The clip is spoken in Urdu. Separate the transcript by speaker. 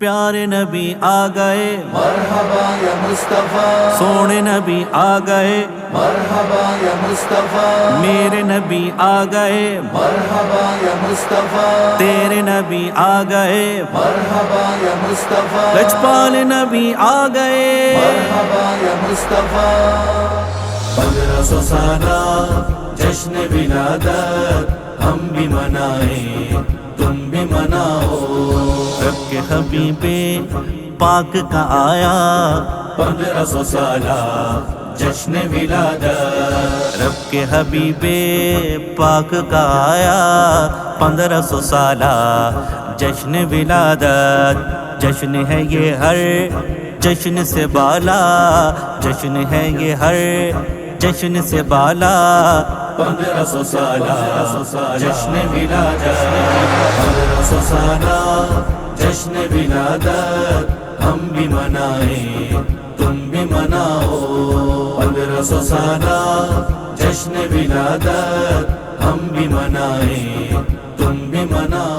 Speaker 1: پیارے نبی آ گئے
Speaker 2: مرحبا یا مصطفیٰ،
Speaker 1: سونے نبی آ گئے
Speaker 2: مرحبا یا مصطفیٰ،
Speaker 1: میرے نبی آ گئے
Speaker 2: مرحبا یا مصطفیٰ،
Speaker 1: تیرے نبی آ گئے
Speaker 2: مرحبا یا مصطفیٰ،
Speaker 1: لجپال نبی آ گئے
Speaker 2: مرحبا یا مصطفیٰ۔
Speaker 1: 1500 سالہ جشن ولادت ہم بھی منائیں تم بھی مناؤ، رب کے حبیب پاک کا آیا 1500 سالہ جشن ولادت، رب کے حبیب پاک کا آیا 1500 سالہ جشن ولادت۔ جشن ہے یہ ہر جشن سے بالا، جشن ہے یہ ہر جشن سے بالا 1500 سالہ جشن ولادت، 1500 سالہ جشن ولادت ہم بھی منائیں تم بھی مناؤ، 1500 سالہ جشن ولادت ہم بھی منائیں تم بھی مناؤ۔